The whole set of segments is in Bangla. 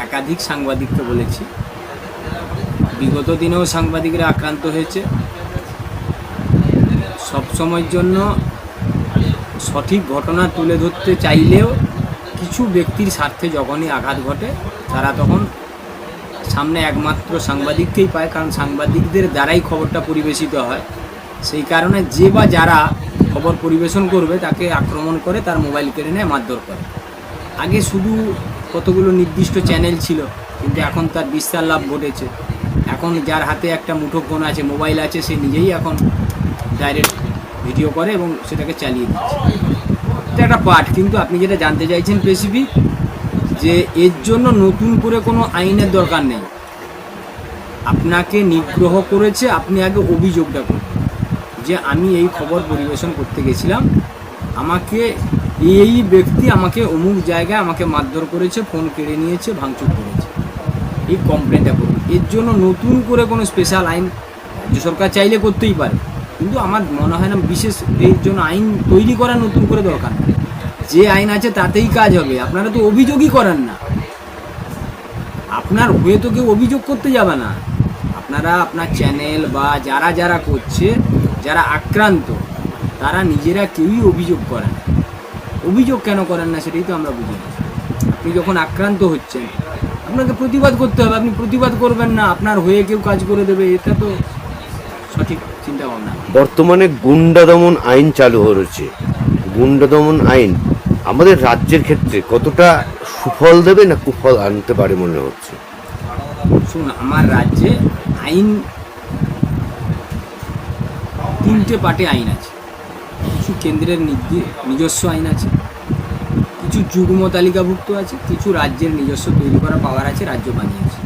একাধিক সাংবাদিককে বলেছি, বিগত দিনেও সাংবাদিকরা আক্রান্ত হয়েছে। সবসময়ের জন্য সঠিক ঘটনা তুলে ধরতে চাইলেও কিছু ব্যক্তির স্বার্থে যখনই আঘাত ঘটে তারা তখন সামনে একমাত্র সাংবাদিককেই পায়, কারণ সাংবাদিকদের দ্বারাই খবরটা পরিবেশিত হয়। সেই কারণে যে বা যারা খবর পরিবেশন করবে তাকে আক্রমণ করে, তার মোবাইল কেড়ে নেয়, মারধর করে। আগে শুধু কতগুলো নির্দিষ্ট চ্যানেল ছিল, কিন্তু এখন তার বিস্তার লাভ ঘটেছে। এখন যার হাতে একটা মুঠোফোন আছে, মোবাইল আছে, সে নিজেই এখন ডাইরেক্ট ভিডিও করে এবং সেটাকে চালিয়ে দিচ্ছে। এটা একটা পার্ট। কিন্তু আপনি যেটা জানতে চাইছেন স্পেসিফিক, যে এর জন্য নতুন করে কোনো আইনের দরকার নেই। আপনাকে নিগ্রহ করেছে, আপনি আগে অভিযোগটা করুন যে আমি এই খবর পরিবেশন করতে গেছিলাম, আমাকে এই ব্যক্তি আমাকে অমুক জায়গায় আমাকে মারধর করেছে, ফোন কেড়ে নিয়েছে, ভাঙচুর করেছে, এই কমপ্লেনটা করুন। এর জন্য নতুন করে কোনো স্পেশাল আইন রাজ্য সরকার চাইলে করতেই পারে, কিন্তু আমার মনে হয় না বিশেষ এর জন্য আইন তৈরি করা নতুন করে দরকার নেই। যে আইন আছে তাতেই কাজ হবে। আপনারা তো অভিযোগই করেন না, আপনার হয়ে তো কেউ অভিযোগ করতে যাবে না। আপনারা আপনার চ্যানেল বা যারা যারা করছে, যারা আক্রান্ত, তারা নিজেরা কেউই অভিযোগ করেন না। অভিযোগ কেন করেন না সেটাই তো আমরা বুঝি না। আপনি যখন আক্রান্ত হচ্ছেন আপনাকে প্রতিবাদ করতে হবে, আপনি প্রতিবাদ করবেন না, আপনার হয়ে কেউ কাজ করে দেবে, এটা তো সঠিক চিন্তা ভাবনা। বর্তমানে গুন্ডা দমন আইন চালু হয়েছে। গুন্ডা দমন আইন আমাদের রাজ্যের ক্ষেত্রে কতটা সুফল দেবে না কুফল আনতে পারে মনে হচ্ছে? শুনুন, আমার রাজ্যে আইন তিনটে পার্টে আইন আছে। কিছু কেন্দ্রের নিজস্ব আইন আছে, কিছু যুগ্ম তালিকাভুক্ত আছে, কিছু রাজ্যের নিজস্ব তৈরি করা পাওয়ার আছে, রাজ্য বানিয়েছে।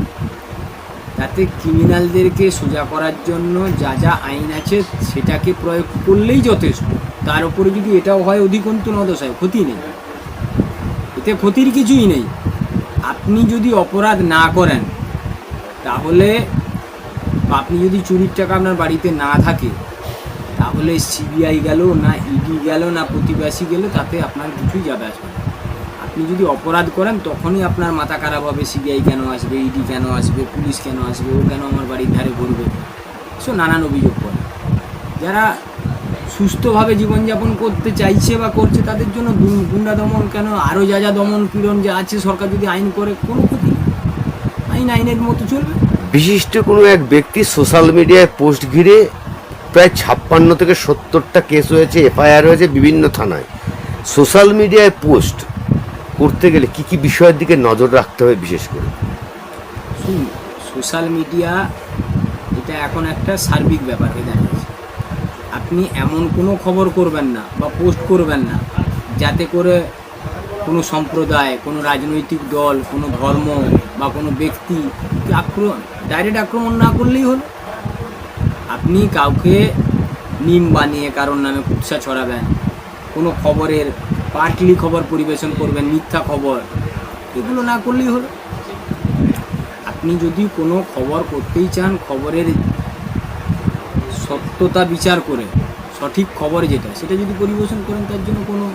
তাতে ক্রিমিনালদেরকে সোজা করার জন্য যা যা আইন আছে সেটাকে প্রয়োগ করলেই যথেষ্ট। তার উপরে যদি এটাও হয় অধিকন্তু নদশায়, ক্ষতি নেই, এতে ক্ষতির কিছুই নেই। আপনি যদি অপরাধ না করেন, তাহলে আপনি যদি চুরির টাকা আপনার বাড়িতে না থাকে, তাহলে সিবিআই গেল না ইডি গেল না প্রতিবেশী গেল, তাতে আপনার কিছুই যাবে আসবে না। আপনি যদি অপরাধ করেন তখনই আপনার মাথা খারাপ হবে, সিবিআই কেন আসবে, ইডি কেন আসবে, পুলিশ কেন আসবে, ও কেন আমার বাড়ির ধারে ঘুরবে, সো নানান অভিযোগ করে। যারা সুস্থভাবে জীবনযাপন করতে চাইছে বা করছে তাদের জন্য গুন্ডা দমন কেন, আরও যা যা দমন পীড়ন যা আছে সরকার যদি আইন করে, কোনো ক্ষতি নেই, আইন আইনের মতো চলবে। বিশিষ্ট কোনো এক ব্যক্তি সোশ্যাল মিডিয়ায় পোস্ট ঘিরে প্রায় 56 থেকে 70টা কেস হয়েছে, এফআইআর হয়েছে বিভিন্ন থানায়। সোশ্যাল মিডিয়ায় পোস্ট করতে গেলে কি কি বিষয়ের দিকে নজর রাখতে হবে বিশেষ করে? শুনুন, সোশ্যাল মিডিয়া এটা এখন একটা সার্বিক ব্যাপার হয়ে দাঁড়িয়েছে। আপনি এমন কোনো খবর করবেন না বা পোস্ট করবেন না যাতে করে কোনো সম্প্রদায়, কোনো রাজনৈতিক দল, কোনো ধর্ম বা কোনো ব্যক্তি ডাইরেক্ট আক্রমণ না করলেই হলো। আপনি কাউকে মিম বানিয়ে কারোর নামে কুৎসা ছড়াবেন, কোনো খবরের পার্টলি খবর পরিবেশন করবেন, মিথ্যা খবর, এগুলো না করলেই হলো। আপনি যদি কোনো খবর করতেই চান, খবরের সত্যতা বিচার করে সঠিক খবর যেটা সেটা যদি পরিবেশন করেন, তার জন্য কোনো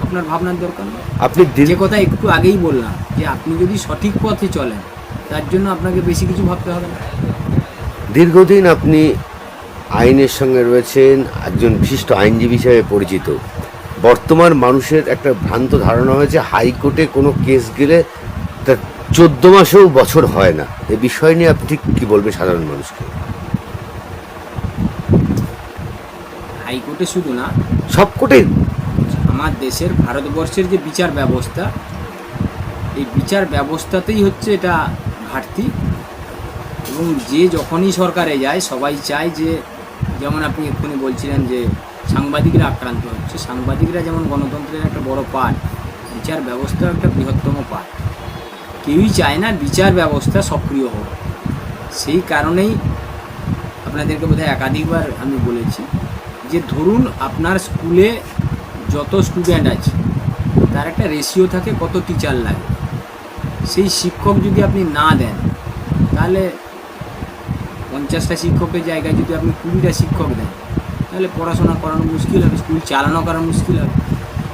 আপনার ভাবনার দরকার নেই। আপনি যে কথা একটু আগেই বললাম, যে আপনি যদি সঠিক পথে চলেন তার জন্য আপনাকে বেশি কিছু ভাবতে হবে না। দীর্ঘদিন আপনি আইনের সঙ্গে রয়েছেন, একজন বিশিষ্ট আইনজীবী হিসেবে পরিচিত। বর্তমান মানুষের একটা ভ্রান্ত ধারণা হয়েছে হাইকোর্টে কোনো কেস গেলে তার 14 মাসেও বছর হয় না। এ বিষয় নিয়ে আপনি ঠিক কী বলবেন সাধারণ মানুষকে? হাইকোর্টে শুধু না, সব কোর্টে আমার দেশের ভারতবর্ষের যে বিচার ব্যবস্থা, এই বিচার ব্যবস্থাতেই হচ্ছে এটা ঘাটতি। এবং যে যখনই সরকারে যায় সবাই চায় যে, যেমন আপনি এক্ষুনি বলছিলেন যে সাংবাদিকরা আক্রান্ত হচ্ছে, সাংবাদিকরা যেমন গণতন্ত্রের একটা বড় পার্ট, বিচার ব্যবস্থার একটা বৃহত্তম পার্ট। কেউই চায় না বিচার ব্যবস্থা সক্রিয় হোক। সেই কারণেই আপনাদেরকে বোধহয় একাধিকবার আমি বলেছি যে ধরুন আপনার স্কুলে যত স্টুডেন্ট আছে তার একটা রেশিও থাকে কত টিচার লাগে। সেই শিক্ষক যদি আপনি না দেন, তাহলে 50টা শিক্ষকের জায়গায় যদি আপনি 20টা শিক্ষক দেন, তাহলে পড়াশোনা করানো মুশকিল হবে, স্কুল চালানো করা মুশকিল হবে।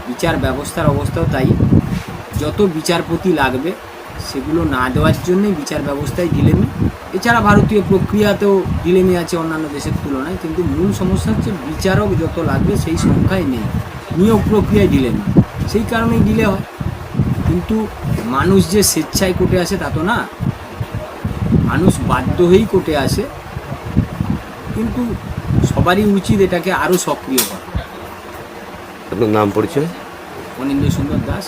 বিচার ব্যবস্থার অবস্থাও তাই। যত বিচারপতি লাগবে সেগুলো না দেওয়ার জন্যই বিচার ব্যবস্থায় ঢিলেমি। এছাড়া ভারতীয় প্রক্রিয়াতেও ঢিলেমি আছে অন্যান্য দেশের তুলনায়, কিন্তু মূল সমস্যা হচ্ছে বিচারক যত লাগবে সেই সংখ্যায় নেই, নিয়োগ প্রক্রিয়ায় ঢিলেমি, সেই কারণেই ডিলে হয়। কিন্তু মানুষ যে স্বেচ্ছায় কোর্টে আসে তা তো না, মানুষ বাধ্য হয়েই কোর্টে আসে। কিন্তু সবারই উচিত এটাকে আরও সক্রিয় করা। আপনার নাম পরিচয়? অনিন্দ্য সুন্দর দাস।